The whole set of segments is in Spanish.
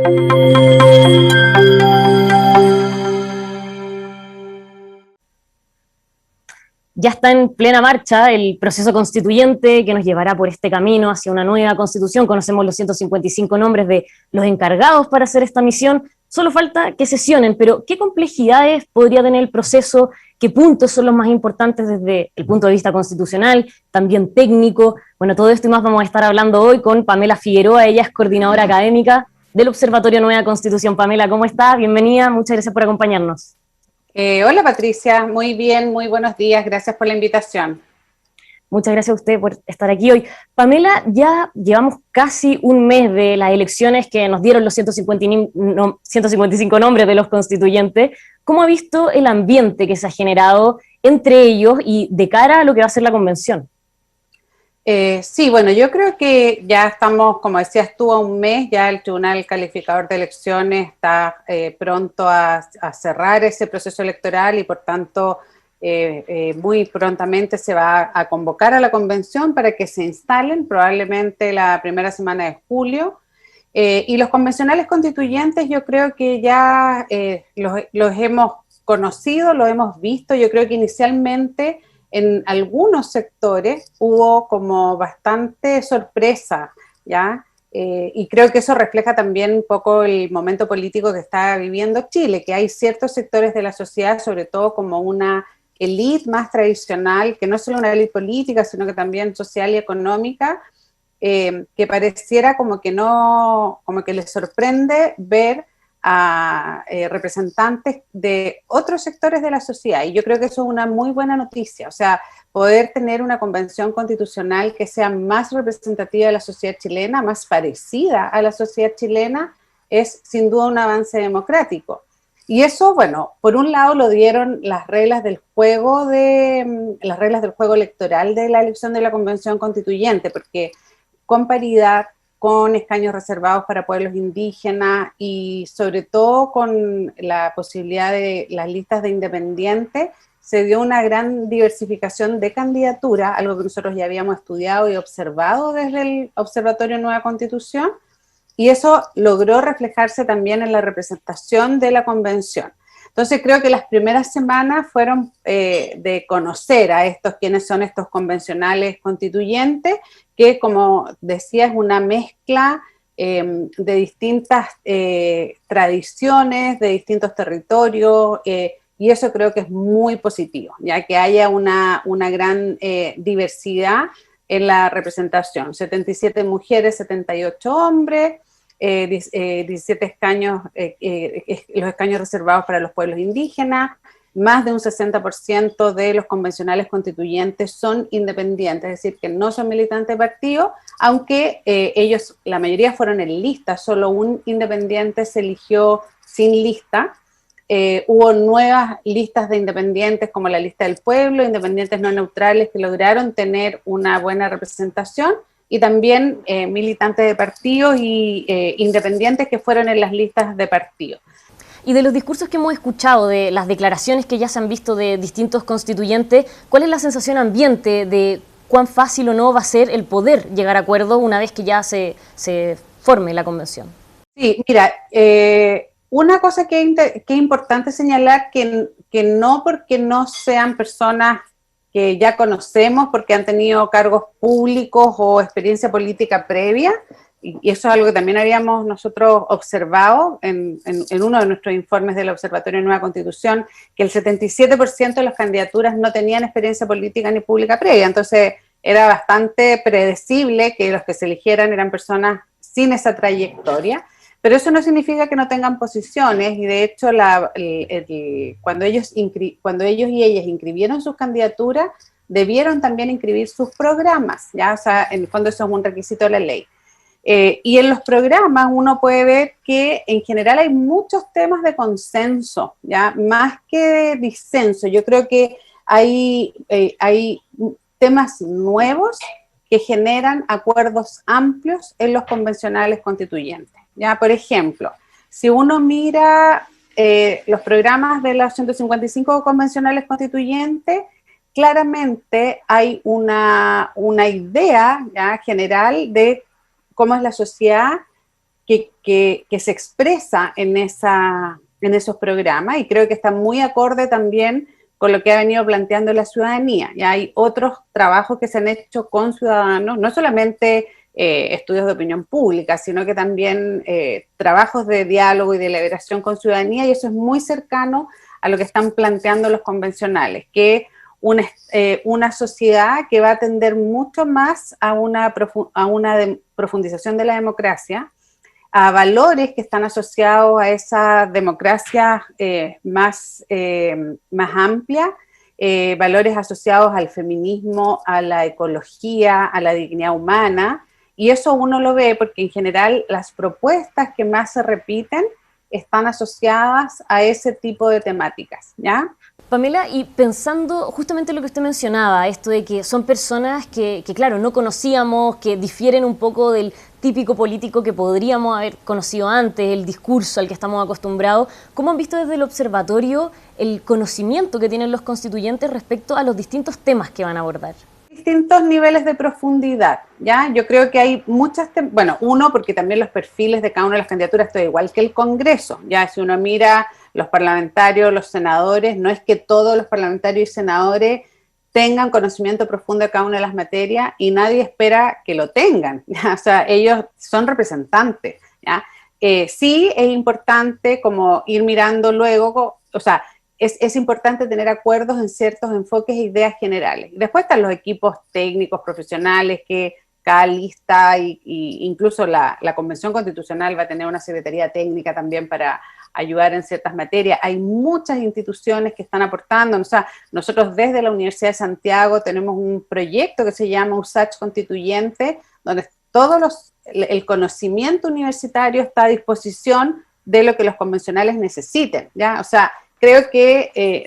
Ya está en plena marcha el proceso constituyente que nos llevará por este camino hacia una nueva constitución. Conocemos los 155 nombres de los encargados para hacer esta misión. Solo falta que sesionen, pero ¿qué complejidades podría tener el proceso? ¿Qué puntos son los más importantes desde el punto de vista constitucional, también técnico? Bueno, todo esto y más vamos a estar hablando hoy con Pamela Figueroa. Ella es coordinadora académica del Observatorio Nueva Constitución. Pamela, ¿cómo estás? Bienvenida, muchas gracias por acompañarnos. Hola Patricia, muy bien, muy buenos días, gracias por la invitación. Muchas gracias a usted por estar aquí hoy. Pamela, ya llevamos casi un mes de las elecciones que nos dieron los 155 nombres de los constituyentes. ¿Cómo ha visto el ambiente que se ha generado entre ellos y de cara a lo que va a ser la convención? Sí, bueno, yo creo que ya estamos, como decías tú, a un mes, ya el Tribunal Calificador de Elecciones está pronto a cerrar ese proceso electoral y por tanto muy prontamente se va a convocar a la convención para que se instalen, probablemente la primera semana de julio. Y los convencionales constituyentes yo creo que ya los hemos conocido, los hemos visto, yo creo que inicialmente en algunos sectores hubo como bastante sorpresa, ¿ya? Y creo que eso refleja también un poco el momento político que está viviendo Chile, que hay ciertos sectores de la sociedad, sobre todo como una élite más tradicional, que no es solo una élite política, sino que también social y económica, que pareciera como que no, como que les sorprende ver a representantes de otros sectores de la sociedad, y yo creo que eso es una muy buena noticia, o sea, poder tener una convención constitucional que sea más representativa de la sociedad chilena, más parecida a la sociedad chilena, es sin duda un avance democrático. Y eso, bueno, por un lado lo dieron las reglas del juego las reglas del juego electoral de la elección de la convención constituyente, porque con paridad, con escaños reservados para pueblos indígenas y sobre todo con la posibilidad de las listas de independientes, se dio una gran diversificación de candidatura, algo que nosotros ya habíamos estudiado y observado desde el Observatorio Nueva Constitución, y eso logró reflejarse también en la representación de la convención. Entonces creo que las primeras semanas fueron de conocer a estos, quiénes son estos convencionales constituyentes, que como decía es una mezcla de distintas tradiciones, de distintos territorios, y eso creo que es muy positivo, ya que haya una gran diversidad en la representación. 77 mujeres, 78 hombres, 17 escaños, los escaños reservados para los pueblos indígenas, más de un 60% de los convencionales constituyentes son independientes, es decir, que no son militantes de partido, aunque ellos, la mayoría fueron en lista, solo un independiente se eligió sin lista. Hubo nuevas listas de independientes como la lista del pueblo, independientes no neutrales que lograron tener una buena representación, y también militantes de partidos y independientes que fueron en las listas de partidos. Y de los discursos que hemos escuchado, de las declaraciones que ya se han visto de distintos constituyentes, ¿cuál es la sensación ambiente de cuán fácil o no va a ser el poder llegar a acuerdo una vez que ya se forme la convención? Sí, mira, una cosa que es importante señalar, que no porque no sean personas que ya conocemos, porque han tenido cargos públicos o experiencia política previa, y eso es algo que también habíamos nosotros observado en uno de nuestros informes del Observatorio de Nueva Constitución, que el 77% de las candidaturas no tenían experiencia política ni pública previa, entonces era bastante predecible que los que se eligieran eran personas sin esa trayectoria, pero eso no significa que no tengan posiciones, y de hecho cuando ellos y ellas inscribieron sus candidaturas, debieron también inscribir sus programas, ¿ya? O sea, en el fondo eso es un requisito de la ley. Y en los programas uno puede ver que en general hay muchos temas de consenso, ¿ya? Más que de disenso. Yo creo que hay temas nuevos que generan acuerdos amplios en los convencionales constituyentes, ¿ya? Por ejemplo, si uno mira los programas de los 155 convencionales constituyentes, claramente hay una idea, ¿ya?, general de cómo es la sociedad que se expresa en esos programas, y creo que está muy acorde también con lo que ha venido planteando la ciudadanía. Ya hay otros trabajos que se han hecho con ciudadanos, no solamente estudios de opinión pública, sino que también trabajos de diálogo y de deliberación con ciudadanía, y eso es muy cercano a lo que están planteando los convencionales, que una sociedad que va a tender mucho más a una profundización de la democracia, a valores que están asociados a esa democracia más amplia, valores asociados al feminismo, a la ecología, a la dignidad humana, y eso uno lo ve porque en general las propuestas que más se repiten están asociadas a ese tipo de temáticas, ¿ya? Pamela, y pensando justamente lo que usted mencionaba, esto de que son personas que claro, no conocíamos, que difieren un poco del típico político que podríamos haber conocido antes, el discurso al que estamos acostumbrados, ¿cómo han visto desde el observatorio el conocimiento que tienen los constituyentes respecto a los distintos temas que van a abordar? Distintos niveles de profundidad, ¿ya? Yo creo que hay muchas, bueno, uno, porque también los perfiles de cada una de las candidaturas está igual que el Congreso, ¿ya? Si uno mira los parlamentarios, los senadores, no es que todos los parlamentarios y senadores tengan conocimiento profundo de cada una de las materias, y nadie espera que lo tengan, ¿ya? O sea, ellos son representantes, ¿ya? Sí es importante como ir mirando luego, o sea, es importante tener acuerdos en ciertos enfoques e ideas generales. Después están los equipos técnicos, profesionales, que cada lista, y incluso la Convención Constitucional va a tener una secretaría técnica también para ayudar en ciertas materias. Hay muchas instituciones que están aportando. O sea, nosotros desde la Universidad de Santiago tenemos un proyecto que se llama USACH Constituyente, donde el conocimiento universitario está a disposición de lo que los convencionales necesiten, ¿ya? O sea, creo que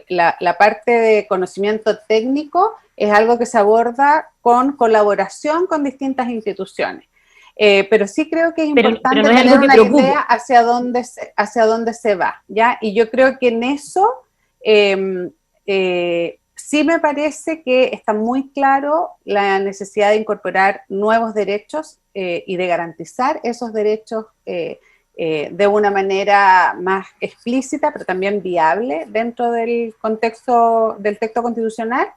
la parte de conocimiento técnico es algo que se aborda con colaboración con distintas instituciones. Pero sí creo que es importante pero no es tener algo que una preocupe. idea hacia dónde se va, ¿ya? Y yo creo que en eso sí me parece que está muy claro la necesidad de incorporar nuevos derechos y de garantizar esos derechos de una manera más explícita, pero también viable dentro del contexto del texto constitucional.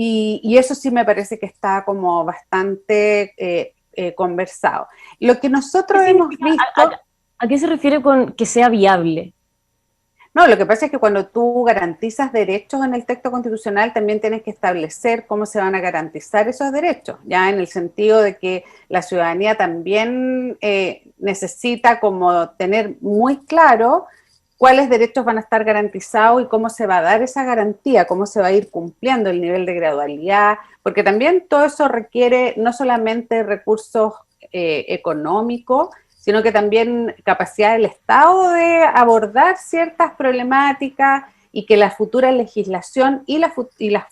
Y eso sí me parece que está como bastante conversado. Lo que nosotros hemos visto... ¿A qué se refiere con que sea viable? No, lo que pasa es que cuando tú garantizas derechos en el texto constitucional, también tienes que establecer cómo se van a garantizar esos derechos, ya en el sentido de que la ciudadanía también necesita como tener muy claro cuáles derechos van a estar garantizados y cómo se va a dar esa garantía, cómo se va a ir cumpliendo el nivel de gradualidad, porque también todo eso requiere no solamente recursos económicos, sino que también capacidad del Estado de abordar ciertas problemáticas, y que la futura legislación y las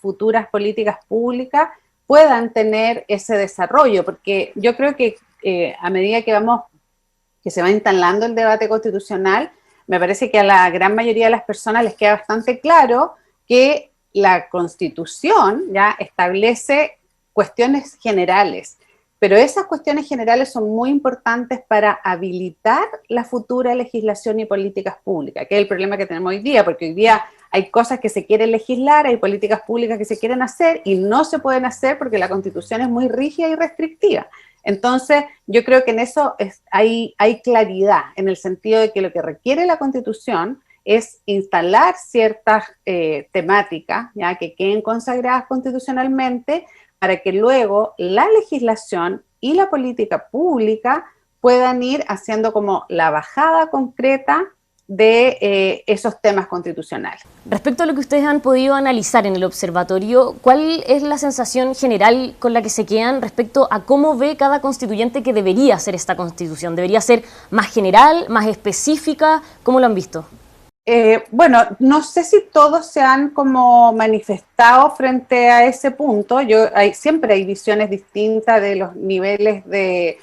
futuras políticas públicas puedan tener ese desarrollo, porque yo creo que a medida que se va instalando el debate constitucional, me parece que a la gran mayoría de las personas les queda bastante claro que la Constitución ya establece cuestiones generales, pero esas cuestiones generales son muy importantes para habilitar la futura legislación y políticas públicas, que es el problema que tenemos hoy día, porque hoy día hay cosas que se quieren legislar, hay políticas públicas que se quieren hacer y no se pueden hacer porque la Constitución es muy rígida y restrictiva. Entonces, yo creo que en eso hay claridad, en el sentido de que lo que requiere la Constitución es instalar ciertas temáticas, ya que queden consagradas constitucionalmente, para que luego la legislación y la política pública puedan ir haciendo como la bajada concreta de esos temas constitucionales. Respecto a lo que ustedes han podido analizar en el observatorio, ¿cuál es la sensación general con la que se quedan respecto a cómo ve cada constituyente que debería ser esta constitución? ¿Debería ser más general, más específica? ¿Cómo lo han visto? Bueno, no sé si todos se han como manifestado frente a ese punto. Siempre hay visiones distintas de los niveles de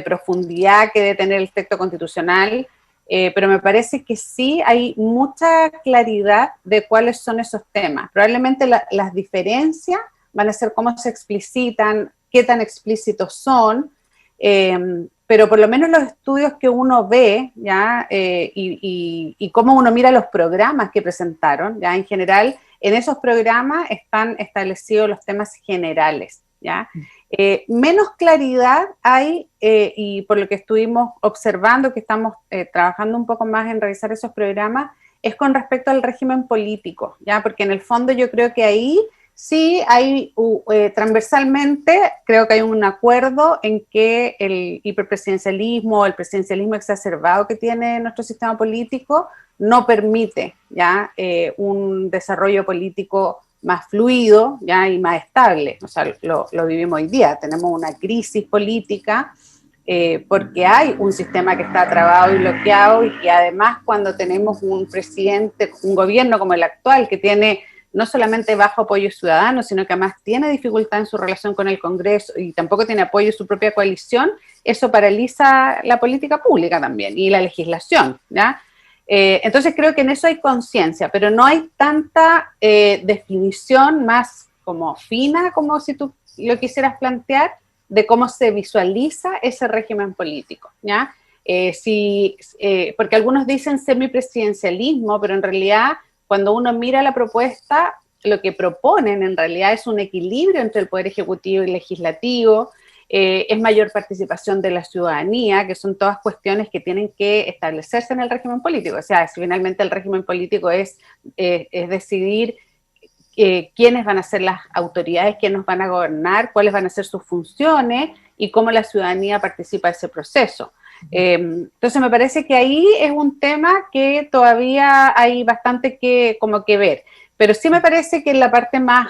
profundidad que debe tener el texto constitucional, pero me parece que sí hay mucha claridad de cuáles son esos temas. Probablemente las diferencias van a ser cómo se explicitan qué tan explícitos son, pero por lo menos los estudios que uno ve, ¿ya? Y cómo uno mira los programas que presentaron, ¿ya? En general, en esos programas están establecidos los temas generales, ¿ya? Menos claridad hay, y por lo que estuvimos observando, que estamos trabajando un poco más en revisar esos programas, es con respecto al régimen político, ¿ya? Porque en el fondo yo creo que ahí sí hay, transversalmente, creo que hay un acuerdo en que el hiperpresidencialismo, el presidencialismo exacerbado que tiene nuestro sistema político, no permite, ¿ya? Un desarrollo político más fluido, ¿ya? Y más estable. O sea, lo vivimos hoy día, tenemos una crisis política, porque hay un sistema que está trabado y bloqueado, y que además cuando tenemos un presidente, un gobierno como el actual, que tiene no solamente bajo apoyo ciudadano, sino que además tiene dificultad en su relación con el Congreso y tampoco tiene apoyo en su propia coalición, eso paraliza la política pública también y la legislación, ¿ya? Entonces creo que en eso hay conciencia, pero no hay tanta definición más como fina, como si tú lo quisieras plantear, de cómo se visualiza ese régimen político, ¿ya? Porque algunos dicen semipresidencialismo, pero en realidad cuando uno mira la propuesta, lo que proponen en realidad es un equilibrio entre el poder ejecutivo y legislativo, es mayor participación de la ciudadanía, que son todas cuestiones que tienen que establecerse en el régimen político. O sea, si finalmente el régimen político es decidir quiénes van a ser las autoridades, quiénes van a gobernar, cuáles van a ser sus funciones y cómo la ciudadanía participa de ese proceso. Entonces me parece que ahí es un tema que todavía hay bastante que ver, pero sí me parece que en la parte más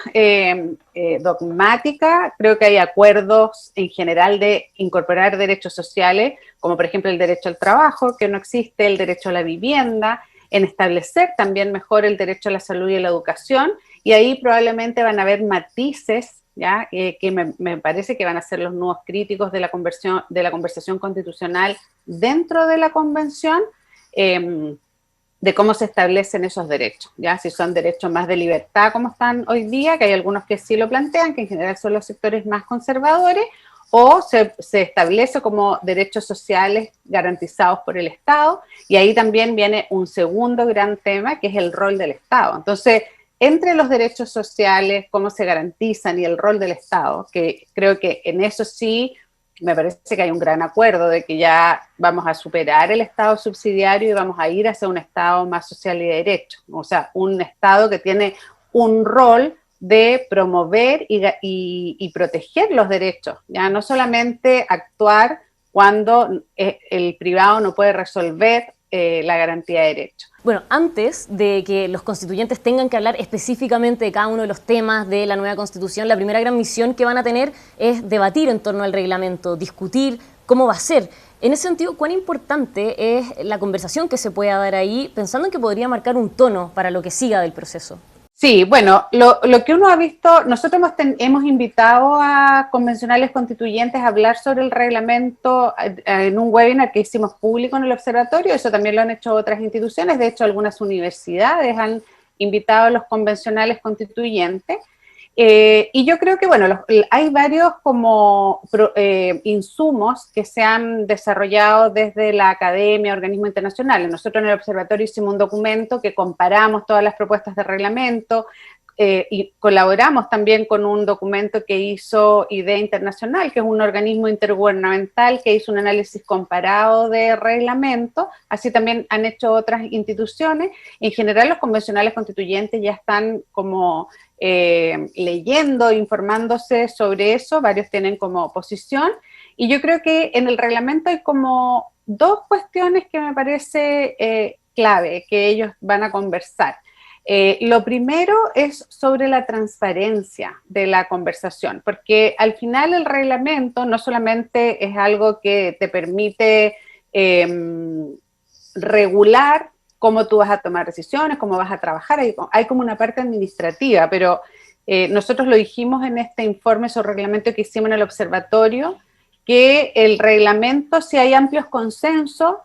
dogmática creo que hay acuerdos en general de incorporar derechos sociales, como por ejemplo el derecho al trabajo, que no existe, el derecho a la vivienda, en establecer también mejor el derecho a la salud y a la educación, y ahí probablemente van a haber matices, ¿ya? Que me parece que van a ser los nudos críticos de la conversación constitucional dentro de la convención, de cómo se establecen esos derechos, ¿ya? Si son derechos más de libertad como están hoy día, que hay algunos que sí lo plantean, que en general son los sectores más conservadores, o se establece como derechos sociales garantizados por el Estado, y ahí también viene un segundo gran tema, que es el rol del Estado. Entonces, entre los derechos sociales, cómo se garantizan y el rol del Estado, que creo que en eso sí me parece que hay un gran acuerdo de que ya vamos a superar el Estado subsidiario y vamos a ir hacia un Estado más social y de derecho, o sea, un Estado que tiene un rol de promover y proteger los derechos, ya no solamente actuar cuando el privado no puede resolver la garantía de derechos. Bueno, antes de que los constituyentes tengan que hablar específicamente de cada uno de los temas de la nueva Constitución, la primera gran misión que van a tener es debatir en torno al reglamento, discutir cómo va a ser. En ese sentido, ¿cuán importante es la conversación que se pueda dar ahí, pensando en que podría marcar un tono para lo que siga del proceso? Sí, bueno, lo que uno ha visto, nosotros hemos invitado a convencionales constituyentes a hablar sobre el reglamento en un webinar que hicimos público en el observatorio, eso también lo han hecho otras instituciones, de hecho algunas universidades han invitado a los convencionales constituyentes, y yo creo que, bueno, hay varios como insumos que se han desarrollado desde la academia, organismos internacionales. Nosotros en el observatorio hicimos un documento que comparamos todas las propuestas de reglamento, y colaboramos también con un documento que hizo IDEA Internacional, que es un organismo intergubernamental que hizo un análisis comparado de reglamento, así también han hecho otras instituciones. En general los convencionales constituyentes ya están como leyendo, informándose sobre eso, varios tienen como posición, y yo creo que en el reglamento hay como dos cuestiones que me parece clave, que ellos van a conversar. Lo primero es sobre la transparencia de la conversación, porque al final el reglamento no solamente es algo que te permite regular cómo tú vas a tomar decisiones, cómo vas a trabajar, hay como una parte administrativa, pero nosotros lo dijimos en este informe sobre reglamento que hicimos en el observatorio, que el reglamento, si hay amplios consensos,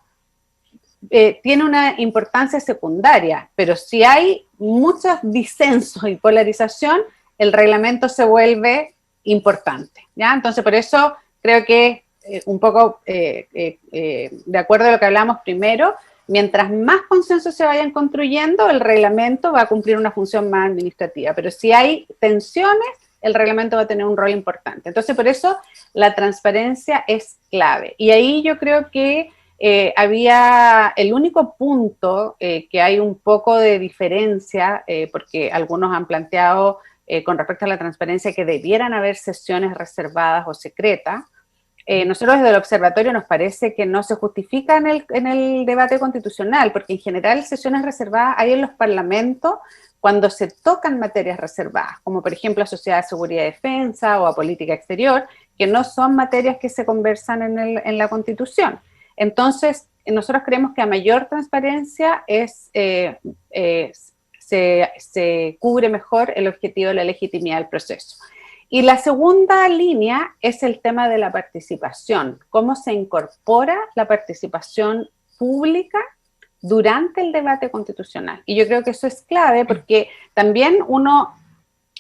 tiene una importancia secundaria, pero si hay muchos disensos y polarización, el reglamento se vuelve importante, ¿ya? Entonces, por eso creo que un poco de acuerdo a lo que hablamos primero, mientras más consensos se vayan construyendo, el reglamento va a cumplir una función más administrativa, pero si hay tensiones, el reglamento va a tener un rol importante. Entonces, por eso la transparencia es clave. Y ahí yo creo que había el único punto que hay un poco de diferencia, porque algunos han planteado con respecto a la transparencia que debieran haber sesiones reservadas o secretas. Nosotros desde el observatorio nos parece que no se justifica en el debate constitucional, porque en general sesiones reservadas hay en los parlamentos cuando se tocan materias reservadas, como por ejemplo a Sociedad de Seguridad y Defensa o a Política Exterior, que no son materias que se conversan en la Constitución. Entonces, nosotros creemos que a mayor transparencia se cubre mejor el objetivo de la legitimidad del proceso. Y la segunda línea es el tema de la participación, cómo se incorpora la participación pública durante el debate constitucional. Y yo creo que eso es clave porque también uno,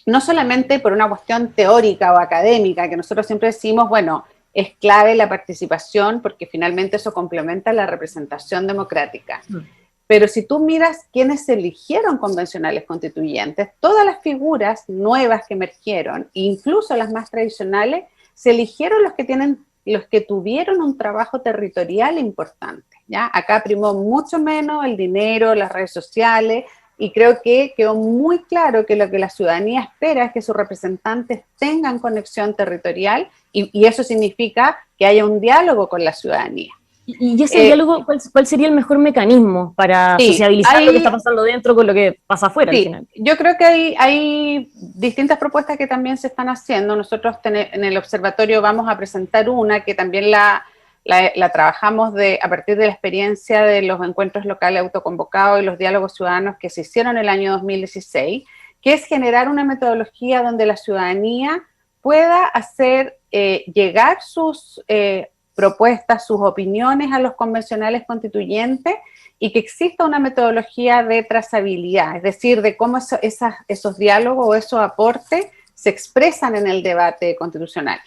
no solamente por una cuestión teórica o académica, que nosotros siempre decimos, bueno, es clave la participación porque finalmente eso complementa la representación democrática. Pero si tú miras quiénes eligieron convencionales constituyentes, todas las figuras nuevas que emergieron, incluso las más tradicionales, se eligieron los que tuvieron un trabajo territorial importante, ¿ya? Acá primó mucho menos el dinero, las redes sociales, y creo que quedó muy claro que lo que la ciudadanía espera es que sus representantes tengan conexión territorial, y eso significa que haya un diálogo con la ciudadanía. ¿Y ese diálogo, cuál sería el mejor mecanismo para sociabilizar lo que está pasando dentro con lo que pasa afuera al final? Yo creo que hay distintas propuestas que también se están haciendo. Nosotros en el observatorio vamos a presentar una que también la trabajamos a partir de la experiencia de los encuentros locales autoconvocados y los diálogos ciudadanos que se hicieron en el año 2016, que es generar una metodología donde la ciudadanía pueda hacer llegar sus propuestas, sus opiniones a los convencionales constituyentes y que exista una metodología de trazabilidad, es decir, de cómo esos diálogos o esos aportes se expresan en el debate constitucional.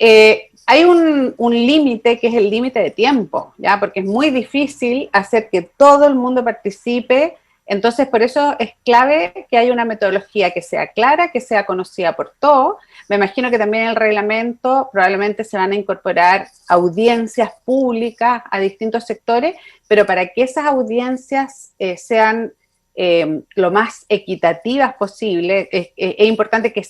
Hay un límite que es el límite de tiempo, ¿ya? Porque es muy difícil hacer que todo el mundo participe. Entonces, por eso es clave que haya una metodología que sea clara, que sea conocida por todos. Me imagino que también en el reglamento probablemente se van a incorporar audiencias públicas a distintos sectores, pero para que esas audiencias sean lo más equitativas posible, es importante que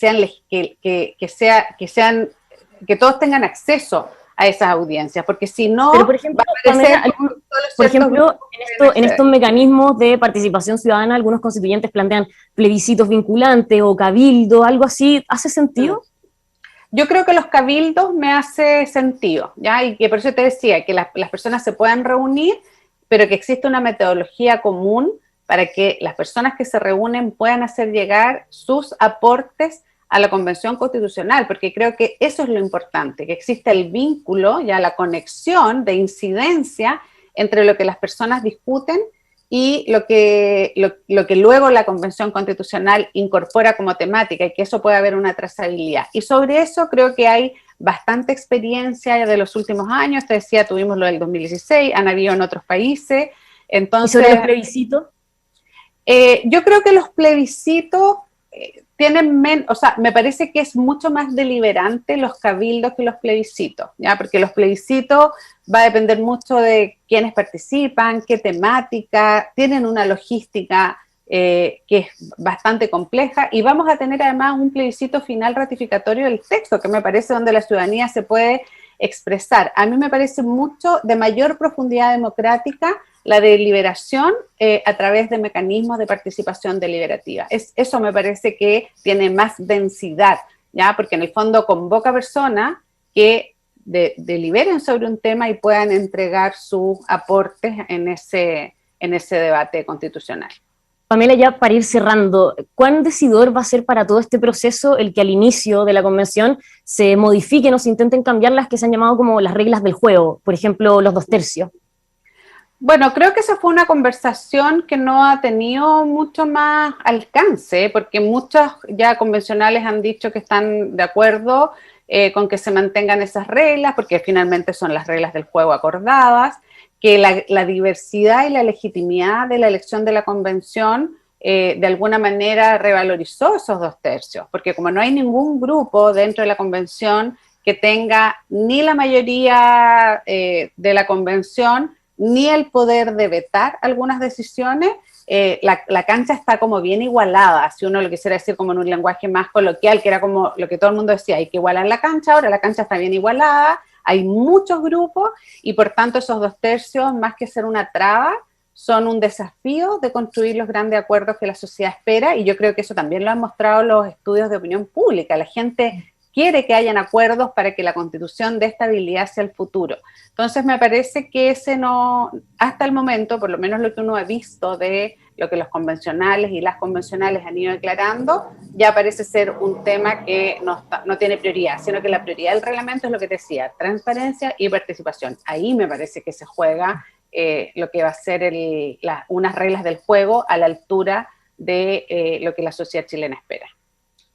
que todos tengan acceso a esas audiencias, porque si no, pero por ejemplo, en estos mecanismos de participación ciudadana, algunos constituyentes plantean plebiscitos vinculantes o cabildo, algo así, ¿hace sentido? Yo creo que los cabildos me hace sentido, ¿ya? Y que por eso te decía, que las personas se puedan reunir, pero que existe una metodología común para que las personas que se reúnen puedan hacer llegar sus aportes a la Convención Constitucional, porque creo que eso es lo importante, que existe el vínculo, ya la conexión de incidencia entre lo que las personas discuten y lo que luego la Convención Constitucional incorpora como temática, y que eso pueda haber una trazabilidad. Y sobre eso creo que hay bastante experiencia de los últimos años. Te decía, tuvimos lo del 2016, han habido en otros países. Entonces, ¿y sobre los plebiscitos? Yo creo que los plebiscitos tienen o sea, me parece que es mucho más deliberante los cabildos que los plebiscitos, ¿ya? Porque los plebiscitos va a depender mucho de quiénes participan, qué temática, tienen una logística que es bastante compleja, y vamos a tener además un plebiscito final ratificatorio del texto, que me parece donde la ciudadanía se puede expresar. A mí me parece mucho de mayor profundidad democrática la deliberación a través de mecanismos de participación deliberativa. Eso me parece que tiene más densidad, ¿ya? Porque en el fondo convoca personas que deliberen sobre un tema y puedan entregar sus aportes en ese debate constitucional. Pamela, ya para ir cerrando, ¿cuán decidor va a ser para todo este proceso el que al inicio de la convención se modifiquen o se intenten cambiar las que se han llamado como las reglas del juego, por ejemplo, los 2/3? Bueno, creo que esa fue una conversación que no ha tenido mucho más alcance, porque muchos ya convencionales han dicho que están de acuerdo con que se mantengan esas reglas, porque finalmente son las reglas del juego acordadas, que la diversidad y la legitimidad de la elección de la convención de alguna manera revalorizó esos 2/3, porque como no hay ningún grupo dentro de la convención que tenga ni la mayoría de la convención, ni el poder de vetar algunas decisiones, la cancha está como bien igualada, si uno lo quisiera decir como en un lenguaje más coloquial, que era como lo que todo el mundo decía, hay que igualar la cancha, ahora la cancha está bien igualada, hay muchos grupos y por tanto esos 2/3, más que ser una traba, son un desafío de construir los grandes acuerdos que la sociedad espera, y yo creo que eso también lo han mostrado los estudios de opinión pública. La gente quiere que hayan acuerdos para que la Constitución dé estabilidad hacia el futuro. Entonces me parece que ese no, hasta el momento, por lo menos lo que uno ha visto de lo que los convencionales y las convencionales han ido declarando, ya parece ser un tema que no tiene prioridad, sino que la prioridad del reglamento es lo que te decía, transparencia y participación. Ahí me parece que se juega lo que va a ser unas reglas del juego a la altura de lo que la sociedad chilena espera.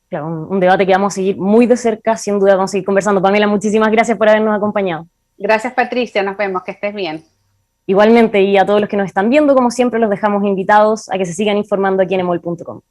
Claro, un debate que vamos a seguir muy de cerca, sin duda vamos a seguir conversando. Pamela, muchísimas gracias por habernos acompañado. Gracias, Patricia, nos vemos, que estés bien. Igualmente, y a todos los que nos están viendo, como siempre, los dejamos invitados a que se sigan informando aquí en emol.com.